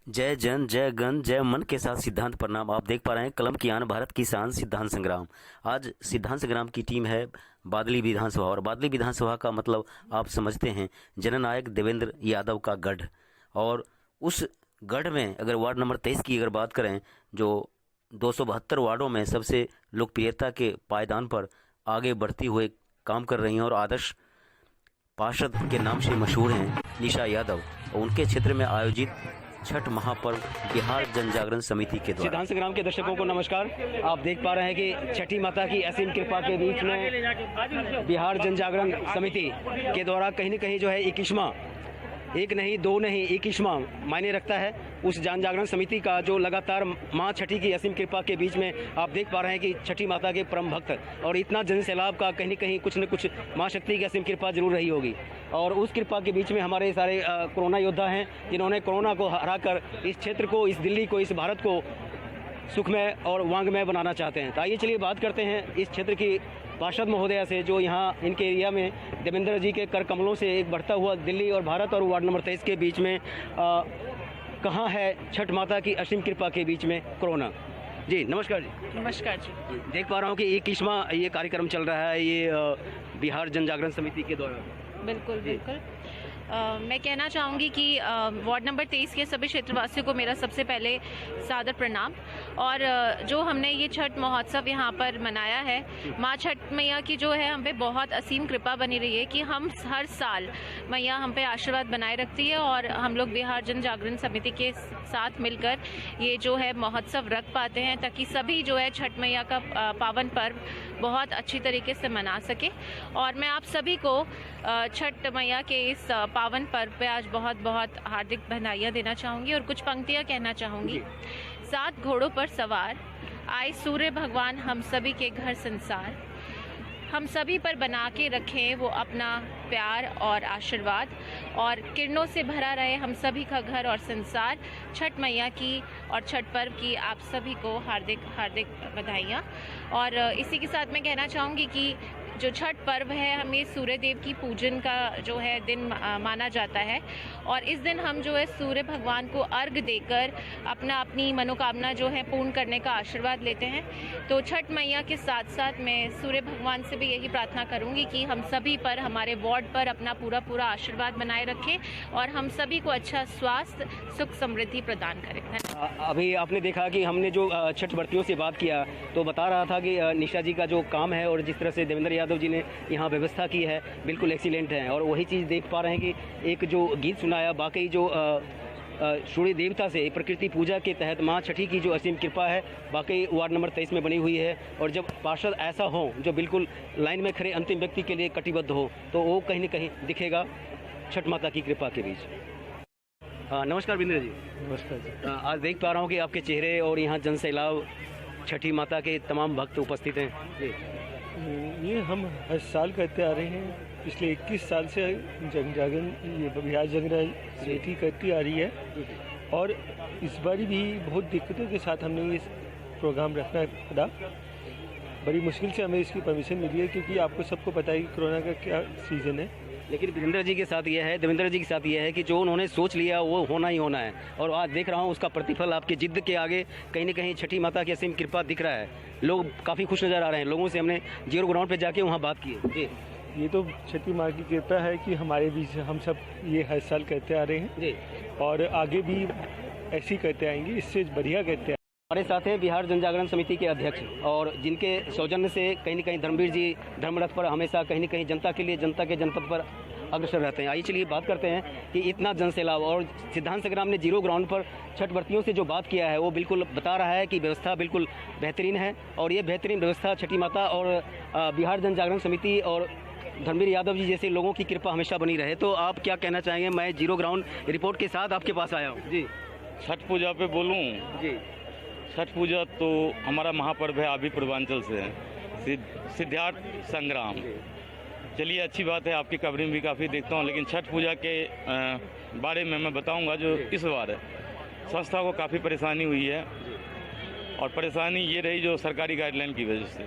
जय जन जय गण जय मन के साथ सिद्धांत प्रणाम। आप देख पा रहे हैं कलम की आन भारत की शान सिद्धांत संग्राम। आज सिद्धांत संग्राम की टीम है बादली विधानसभा, और बादली विधानसभा का मतलब आप समझते हैं, जननायक देवेंद्र यादव का गढ़। और उस गढ़ में अगर वार्ड नंबर 23 की अगर बात करें, जो 272 वार्डों में सबसे लोकप्रियता के पायदान पर आगे बढ़ती हुए काम कर रही हैं और आदर्श पार्षद के नाम से मशहूर हैं निशा यादव, और उनके क्षेत्र में आयोजित छठ महापर्व बिहार जन जागरण समिति के द्वारा। सिद्धांत संग्राम के दर्शकों को नमस्कार। आप देख पा रहे हैं कि छठी माता की असीम कृपा के बीच में बिहार जन जागरण समिति के द्वारा कहीं न कहीं जो है 21वां, एक नहीं दो नहीं 21वां मायने रखता है उस जन जागरण समिति का, जो लगातार माँ छठी की असीम कृपा के बीच में आप देख पा रहे हैं कि छठी माता के परम भक्त और इतना जन सैलाब का कहीं न कहीं कुछ न कुछ माँ शक्ति की असीम कृपा जरूर रही होगी। और उस कृपा के बीच में हमारे सारे कोरोना योद्धा हैं, जिन्होंने कोरोना को हराकर इस क्षेत्र को, इस दिल्ली को, इस भारत को सुखमय और वांगमय बनाना चाहते हैं। तो आइए चलिए बात करते हैं इस क्षेत्र की पार्षद महोदया से, जो यहाँ इनके एरिया में देवेंद्र जी के कर कमलों से एक बढ़ता हुआ दिल्ली और भारत और वार्ड नंबर 23 के बीच में कहाँ है छठ माता की असीम कृपा के बीच में कोरोना। जी नमस्कार जी। नमस्कार जी। देख पा रहा हूँ कि 21वां ये कार्यक्रम चल रहा है, ये बिहार जन जागरण समिति के द्वारा। बिल्कुल बिल्कुल। मैं कहना चाहूँगी कि वार्ड नंबर 23 के सभी क्षेत्रवासियों को मेरा सबसे पहले सादर प्रणाम। और जो हमने ये छठ महोत्सव यहाँ पर मनाया है, माँ छठ मैया की जो है हम पे बहुत असीम कृपा बनी रही है कि हम हर साल मैया हम पे आशीर्वाद बनाए रखती है, और हम लोग बिहार जन जागरण समिति के साथ मिलकर ये जो है महोत्सव रख पाते हैं, ताकि सभी जो है छठ मैया का पावन पर्व बहुत अच्छी तरीके से मना सके। और मैं आप सभी को छठ मैया के इस पावन पर्व पे आज बहुत बहुत हार्दिक बधाइयाँ देना चाहूँगी और कुछ पंक्तियाँ कहना चाहूँगी। 7 घोड़ों पर सवार आए सूर्य भगवान, हम सभी के घर संसार, हम सभी पर बना के रखें वो अपना प्यार और आशीर्वाद, और किरणों से भरा रहे हम सभी का घर और संसार। छठ मैया की और छठ पर्व की आप सभी को हार्दिक हार्दिक बधाइयाँ। और इसी के साथ मैं कहना चाहूँगी कि जो छठ पर्व है, हमें सूर्य देव की पूजन का जो है दिन माना जाता है, और इस दिन हम जो है सूर्य भगवान को अर्घ देकर अपनी मनोकामना जो है पूर्ण करने का आशीर्वाद लेते हैं। तो छठ मैया के साथ साथ मैं सूर्य भगवान से भी यही प्रार्थना करूंगी कि हम सभी पर, हमारे वार्ड पर अपना पूरा आशीर्वाद बनाए रखें और हम सभी को अच्छा स्वास्थ्य, सुख, समृद्धि प्रदान करें। अभी आपने देखा कि हमने जो छठ व्रतियों से बात किया तो बता रहा था कि निशा जी का जो काम है और जिस तरह से देवेंद्र यादव जी ने यहाँ व्यवस्था की है बिल्कुल एक्सीलेंट है। और वही चीज़ देख पा रहे हैं कि एक जो गीत सुनाया, बाकी जो सूर्य देवता से प्रकृति पूजा के तहत माँ छठी की जो असीम कृपा है बाकी वार्ड नंबर 23 में बनी हुई है। और जब पार्षद ऐसा हो जो बिल्कुल लाइन में खड़े अंतिम व्यक्ति के लिए कटिबद्ध हो, तो वो कहीं न कहीं दिखेगा छठ माता की कृपा के बीच। नमस्कार बिंद्र जी। नमस्कार जी। आज देख पा रहा हूँ कि आपके चेहरे और यहाँ जन सैलाब छठी माता के तमाम भक्त उपस्थित हैं जी। ये हम हर साल करते आ रहे हैं, पिछले 21 साल से जन जागरण, ये बिहार जन जागरण समिति करती आ रही है। और इस बार भी बहुत दिक्कतों के साथ हमने ये प्रोग्राम रखना पड़ा। बड़ी मुश्किल से हमें इसकी परमिशन मिली है, क्योंकि आपको सबको पता है कि कोरोना का क्या सीज़न है। लेकिन देवेंद्र जी के साथ ये है कि जो उन्होंने सोच लिया वो होना ही होना है, और आज देख रहा हूँ उसका प्रतिफल आपकी जिद्द के आगे कहीं न कहीं छठी माता की असीम कृपा दिख रहा है। लोग काफ़ी खुश नज़र आ रहे हैं। लोगों से हमने जीरो ग्राउंड पे जाके वहाँ बात की जी। ये तो छठी माँ की कृपा है कि हमारे बीच हम सब ये हर साल करते आ रहे हैं जी, और आगे भी ऐसे ही करते आएंगे, इससे बढ़िया करते। हमारे साथ हैं बिहार जन जागरण समिति के अध्यक्ष, और जिनके सौजन्य से कहीं न कहीं धर्मवीर जी धर्मरथ पर हमेशा कहीं न कहीं जनता के लिए, जनता के जनपद पर अग्रसर रहते हैं। आइए चलिए बात करते हैं कि इतना जन सैलाब, और सिद्धांत संग्राम ने जीरो ग्राउंड पर छठ व्रतियों से जो बात किया है वो बिल्कुल बता रहा है कि व्यवस्था बिल्कुल बेहतरीन है, और ये बेहतरीन व्यवस्था छठी माता और बिहार जन जागरण समिति और धर्मवीर यादव जी जैसे लोगों की कृपा हमेशा बनी रहे। तो आप क्या कहना चाहेंगे? मैं जीरो ग्राउंड रिपोर्ट के साथ आपके पास आया हूँ जी। छठ पूजा पे बोलूँ जी, छठ पूजा तो हमारा महापर्व है, आदि पूर्वांचल से है, सिद्धार्थ संग्राम। चलिए अच्छी बात है, आपकी कवरिंग भी काफ़ी देखता हूँ। लेकिन छठ पूजा के बारे में मैं बताऊंगा जो इस बार है। संस्था को काफ़ी परेशानी हुई है, और परेशानी ये रही जो सरकारी गाइडलाइन की वजह से,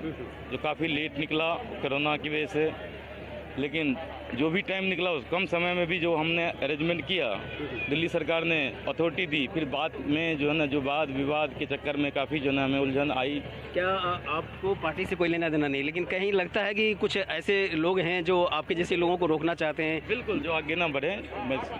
जो काफ़ी लेट निकला कोरोना की वजह से। लेकिन जो भी टाइम निकला उस कम समय में भी जो हमने अरेंजमेंट किया, दिल्ली सरकार ने अथॉरिटी दी, फिर बाद में जो है ना जो वाद विवाद के चक्कर में काफ़ी जो है ना हमें उलझन आई। क्या आपको पार्टी से कोई लेना देना नहीं, लेकिन कहीं लगता है कि कुछ ऐसे लोग हैं जो आपके जैसे लोगों को रोकना चाहते हैं? बिल्कुल, जो आगे ना बढ़े।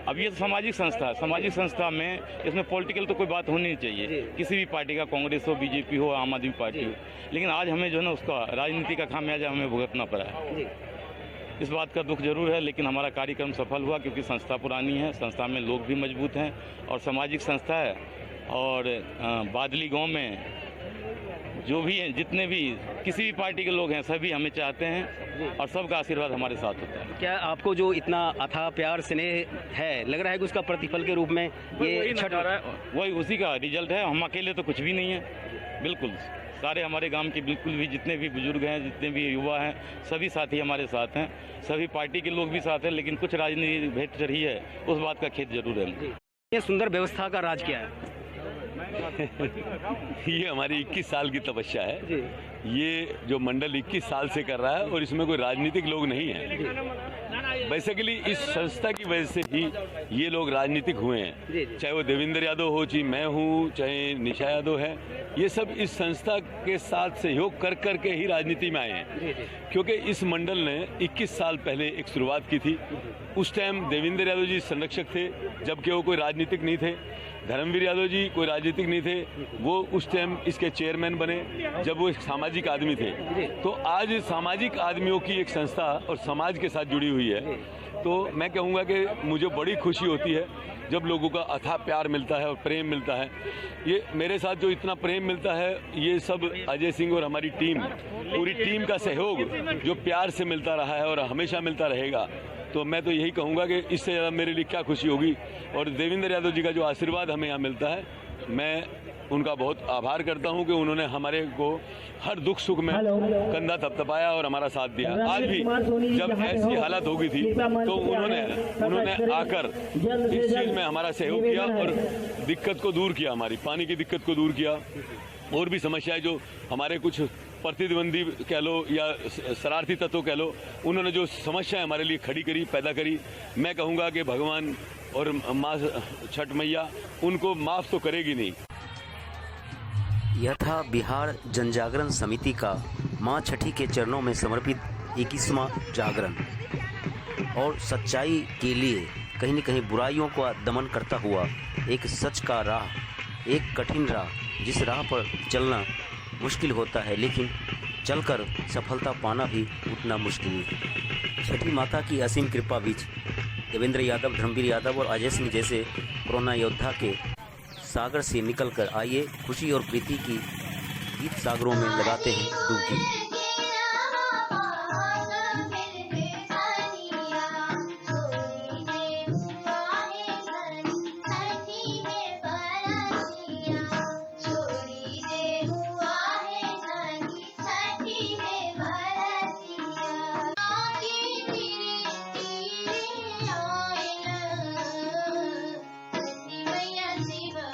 अब ये सामाजिक संस्था है, सामाजिक संस्था में इसमें पॉलिटिकल तो कोई बात होनी नहीं चाहिए, किसी भी पार्टी का, कांग्रेस हो, बीजेपी हो, आम आदमी पार्टी हो, लेकिन आज हमें जो है ना उसका राजनीति का खामियाजा हमें भुगतना पड़ा है। इस बात का दुख जरूर है, लेकिन हमारा कार्यक्रम सफल हुआ क्योंकि संस्था पुरानी है, संस्था में लोग भी मजबूत हैं और सामाजिक संस्था है। और बादली गांव में जो भी हैं, जितने भी किसी भी पार्टी के लोग हैं, सभी हमें चाहते हैं और सबका आशीर्वाद हमारे साथ होता है। क्या आपको जो इतना अथाह प्यार स्नेह है, लग रहा है कि उसका प्रतिफल के रूप में ये छठ वही उसी का रिजल्ट है? हम अकेले तो कुछ भी नहीं है। बिल्कुल सारे हमारे गांव के बिल्कुल भी जितने भी बुजुर्ग हैं, जितने भी युवा हैं, सभी साथी हमारे साथ हैं, सभी पार्टी के लोग भी साथ हैं, लेकिन कुछ राजनीति भेंट चढ़ी है, उस बात का खेद जरूर है। ये सुंदर व्यवस्था का राज क्या है? ये हमारी 21 साल की तपस्या है। ये जो मंडल 21 साल से कर रहा है और इसमें कोई राजनीतिक लोग नहीं है। बेसिकली इस संस्था की वजह से ही ये लोग राजनीतिक हुए हैं, चाहे वो देवेंद्र यादव हो, चाहे मैं हूँ, चाहे निशा यादव है, ये सब इस संस्था के साथ सहयोग कर कर के ही राजनीति में आए हैं। क्योंकि इस मंडल ने 21 साल पहले एक शुरुआत की थी। उस टाइम देवेंद्र यादव जी संरक्षक थे, जबकि वो कोई राजनीतिक नहीं थे। धर्मवीर यादव जी कोई राजनीतिक नहीं थे, वो उस टाइम इसके चेयरमैन बने जब वो एक सामाजिक आदमी थे। तो आज सामाजिक आदमियों की एक संस्था और समाज के साथ जुड़ी हुई है। तो मैं कहूँगा कि मुझे बड़ी खुशी होती है जब लोगों का अथाह प्यार मिलता है और प्रेम मिलता है। ये मेरे साथ जो इतना प्रेम मिलता है, ये सब अजय सिंह और हमारी टीम, पूरी टीम का सहयोग जो प्यार से मिलता रहा है और हमेशा मिलता रहेगा। तो मैं तो यही कहूँगा कि इससे ज़्यादा मेरे लिए क्या खुशी होगी। और देवेंद्र यादव जी का जो आशीर्वाद हमें यहाँ मिलता है, मैं उनका बहुत आभार करता हूं कि उन्होंने हमारे को हर दुख सुख में कंधा थपथपाया और हमारा साथ दिया। आज भी जब ऐसी हालत हो गई थी तो उन्होंने आकर इस चीज में हमारा सहयोग किया और दिक्कत को दूर किया, हमारी पानी की दिक्कत को दूर किया। और भी समस्याएं जो हमारे कुछ प्रतिद्वंदी कह लो या शरारती तत्व कह लो, उन्होंने जो समस्याएं हमारे लिए खड़ी करी, पैदा करी, मैं कहूँगा कि भगवान और माँ छठ मैया उनको माफ़ तो करेगी नहीं। यह था बिहार जनजागरण समिति का मां छठी के चरणों में समर्पित 21वां जागरण। और सच्चाई के लिए कहीं न कहीं बुराइयों का दमन करता हुआ एक सच का राह, एक कठिन राह, जिस राह पर चलना मुश्किल होता है, लेकिन चलकर सफलता पाना भी उतना मुश्किल है। छठी माता की असीम कृपा बीच देवेंद्र यादव, धर्मवीर यादव और अजय सिंह जैसे कोरोना योद्धा के सागर से निकलकर आइए खुशी और प्रीति की गीत सागरों में लगाते हैं डुबकी। शिव